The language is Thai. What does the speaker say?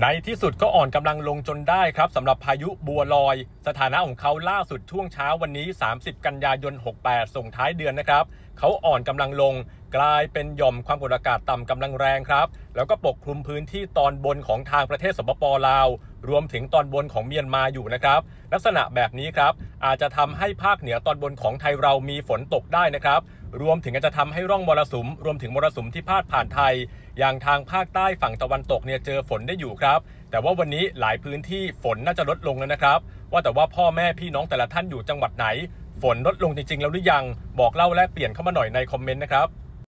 ในที่สุดก็อ่อนกำลังลงจนได้ครับสำหรับพายุบัวลอยสถานะของเขาล่าสุดช่วงเช้าวันนี้30กันยายน68ส่งท้ายเดือนนะครับเขาอ่อนกำลังลงกลายเป็นหย่อมความกดอากาศต่ำกำลังแรงครับแล้วก็ปกคลุมพื้นที่ตอนบนของทางประเทศสปป.ลาวรวมถึงตอนบนของเมียนมาอยู่นะครับลักษณะแบบนี้ครับอาจจะทำให้ภาคเหนือตอนบนของไทยเรามีฝนตกได้นะครับรวมถึงอาจจะทำให้ร่องมรสุมรวมถึงมรสุมที่พาดผ่านไทยอย่างทางภาคใต้ฝั่งตะวันตกเนี่ยเจอฝนได้อยู่ครับแต่ว่าวันนี้หลายพื้นที่ฝนน่าจะลดลงแล้วนะครับว่าแต่ว่าพ่อแม่พี่น้องแต่ละท่านอยู่จังหวัดไหนฝนลดลงจริงๆแล้วหรือยังบอกเล่าแลกเปลี่ยนเข้ามาหน่อยในคอมเมนต์นะครับ